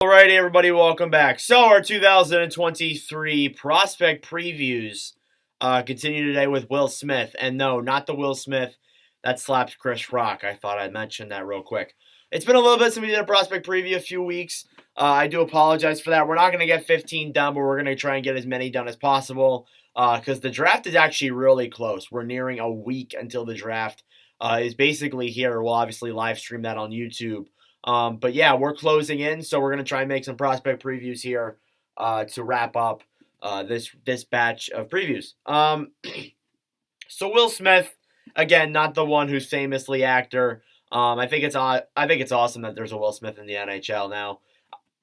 Alrighty, everybody, welcome back. So, our 2023 prospect previews continue today with Will Smith. And no, not the Will Smith that slapped Chris Rock. I thought I'd mention that real quick. It's been a little bit since we did a prospect preview, a few weeks. I do apologize for that. We're not going to get 15 done, but we're going to try and get as many done as possible because the draft is actually really close. We're nearing a week until the draft is basically here. We'll obviously live stream that on YouTube. But yeah, we're closing in, so we're gonna try and make some prospect previews here to wrap up this batch of previews. So Will Smith, again, not the one who's famously actor. I think it's awesome that there's a Will Smith in the NHL now.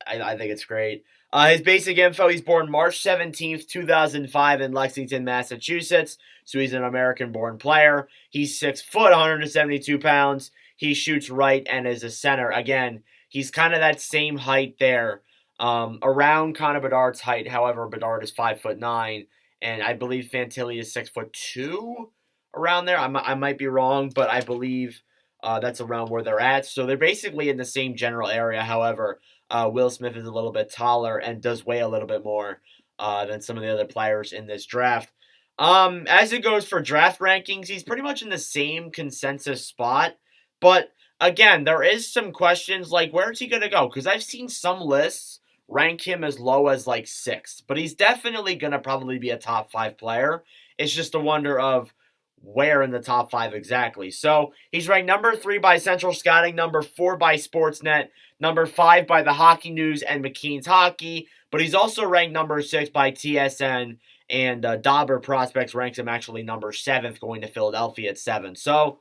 I think it's great. His basic info: he's born March 17th, 2005 in Lexington, Massachusetts. So he's an American-born player. He's 6 foot, 172 pounds. He shoots right and is a center. Again, he's kind of that same height there, around Connor Bedard's height. However, Bedard is 5'9", and I believe Fantilli is 6'2", around there. I might be wrong, but I believe that's around where they're at. So they're basically in the same general area. However, Will Smith is a little bit taller and does weigh a little bit more than some of the other players in this draft. As it goes for draft rankings, he's pretty much in the same consensus spot. But again, there is some questions like, where's he going to go? Because I've seen some lists rank him as low as like 6th. But he's definitely going to probably be a top 5 player. It's just a wonder of where in the top 5 exactly. So he's ranked number 3 by Central Scouting, number 4 by Sportsnet, number 5 by the Hockey News and McKeen's Hockey. But he's also ranked number 6 by TSN. And Dauber Prospects ranks him actually number 7th, going to Philadelphia at 7. So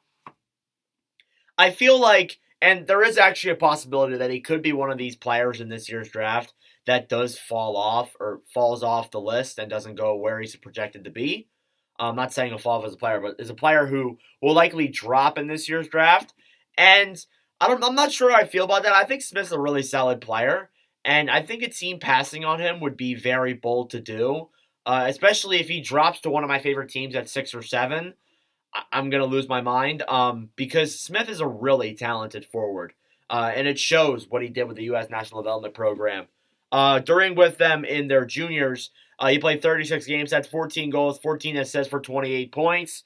I feel like, and there is actually a possibility that he could be one of these players in this year's draft that does fall off or falls off the list and doesn't go where he's projected to be. I'm not saying he'll fall off as a player, but is a player who will likely drop in this year's draft. And I'm not sure how I feel about that. I think Smith's a really solid player, and I think a team passing on him would be very bold to do, especially if he drops to one of my favorite teams at 6 or 7. I'm going to lose my mind because Smith is a really talented forward, and it shows what he did with the U.S. National Development Program. During with them in their juniors, he played 36 games, had 14 goals, 14 assists for 28 points.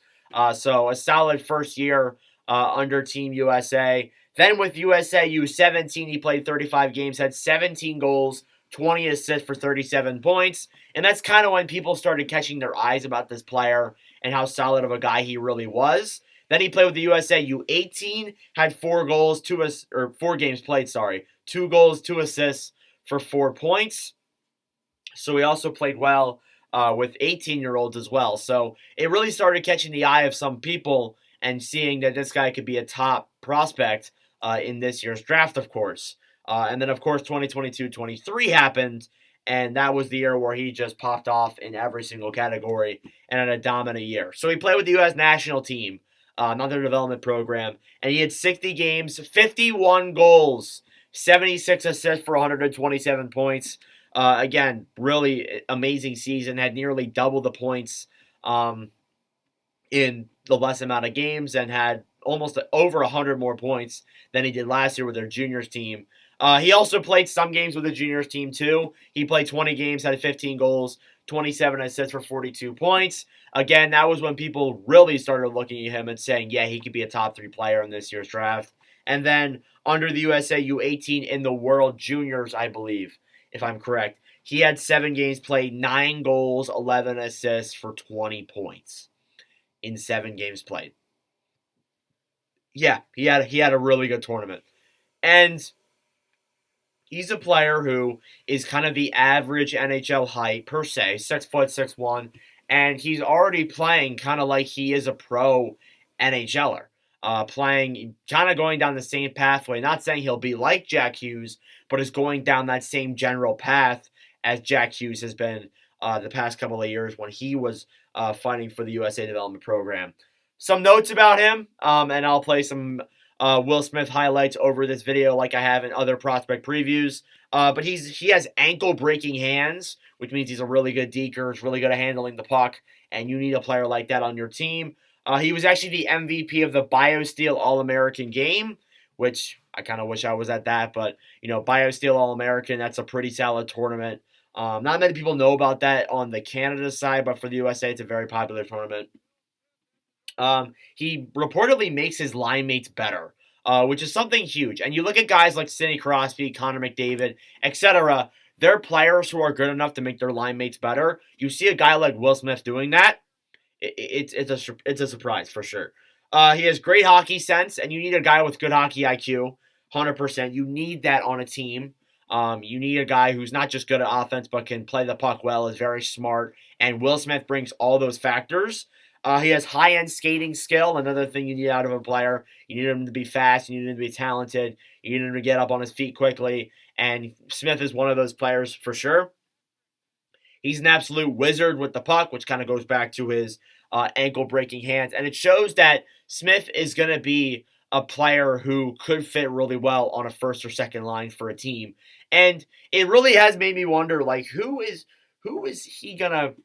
So a solid first year under Team USA. Then with USA U17, he played 35 games, had 17 goals, 20 assists for 37 points. And that's kind of when people started catching their eyes about this player and how solid of a guy he really was. Then he played with the USA U18, had 4 games played, 2 goals, 2 assists for 4 points. So he also played well with 18-year-olds as well. So it really started catching the eye of some people and seeing that this guy could be a top prospect in this year's draft, of course. And then, of course, 2022-23 happened, and that was the year where he just popped off in every single category and had a dominant year. So he played with the U.S. national team, another development program, and he had 60 games, 51 goals, 76 assists for 127 points. Again, really amazing season, had nearly double the points in the less amount of games and had almost over 100 more points than he did last year with their juniors team. He also played some games with the juniors team too. He played 20 games, had 15 goals, 27 assists for 42 points. Again, that was when people really started looking at him and saying, yeah, he could be a top 3 player in this year's draft. And then under the USA U18 in the World Juniors, I believe, if I'm correct, he had 7 games played, 9 goals, 11 assists for 20 points in 7 games played. Yeah, he had a really good tournament. And he's a player who is kind of the average NHL height per se, 6 foot 6'1", and he's already playing kind of like he is a pro NHLer. Playing, kind of going down the same pathway. Not saying he'll be like Jack Hughes, but is going down that same general path as Jack Hughes has been the past couple of years when he was fighting for the USA Development Program. Some notes about him, and I'll play some Will Smith highlights over this video like I have in other prospect previews. But he has ankle-breaking hands, which means he's a really good deker, is really good at handling the puck, and you need a player like that on your team. He was actually the MVP of the BioSteel All-American game, which I kind of wish I was at that. But, BioSteel All-American, that's a pretty solid tournament. Not many people know about that on the Canada side, but for the USA, it's a very popular tournament. He reportedly makes his line mates better, which is something huge. And you look at guys like Sidney Crosby, Connor McDavid, etc. They're players who are good enough to make their line mates better. You see a guy like Will Smith doing that, it's a surprise for sure. He has great hockey sense, and you need a guy with good hockey IQ, 100%. You need that on a team. You need a guy who's not just good at offense, but can play the puck well, is very smart, and Will Smith brings all those factors. He has high-end skating skill, another thing you need out of a player. You need him to be fast, you need him to be talented, you need him to get up on his feet quickly, and Smith is one of those players for sure. He's an absolute wizard with the puck, which kind of goes back to his ankle-breaking hands, and it shows that Smith is going to be a player who could fit really well on a first or second line for a team. And it really has made me wonder, like, who is he gonna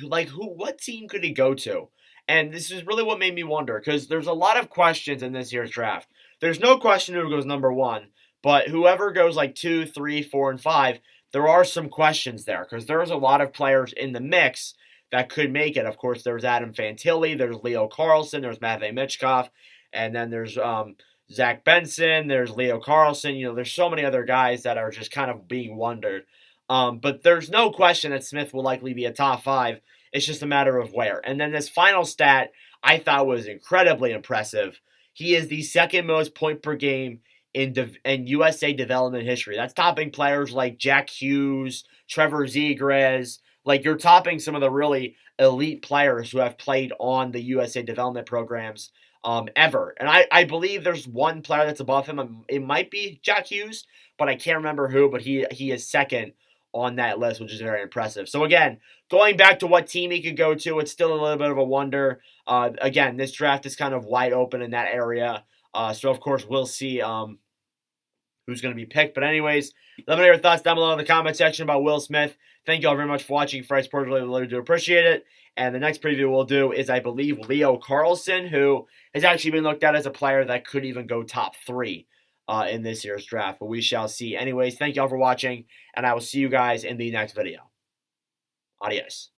what team could he go to? And this is really what made me wonder, because there's a lot of questions in this year's draft. There's no question who goes number one, but whoever goes like 2, 3, 4, and 5, there are some questions there, because there's a lot of players in the mix that could make it. Of course, there's Adam Fantilli, there's Leo Carlsson, there's Matvei Michkov, and then there's Zach Benson, there's Leo Carlsson. There's so many other guys that are just kind of being wondered. But there's no question that Smith will likely be a top 5. It's just a matter of where. And then this final stat I thought was incredibly impressive. He is the second most point per game in USA development history. That's topping players like Jack Hughes, Trevor Zegras. Like, you're topping some of the really elite players who have played on the USA development programs ever. And I believe there's one player that's above him. It might be Jack Hughes, but I can't remember who. But he is second on that list, which is very impressive. So again, going back to what team he could go to, it's still a little bit of a wonder. Again, this draft is kind of wide open in that area. So of course we'll see who's going to be picked. But anyways, let me know your thoughts down below in the comment section about Will Smith. Thank you all very much for watching. Friday Sports, really do appreciate it. And the next preview we'll do is, I believe, Leo Carlsson, who has actually been looked at as a player that could even go top 3 in this year's draft. But we shall see. Anyways, thank you all for watching, and I will see you guys in the next video. Adios.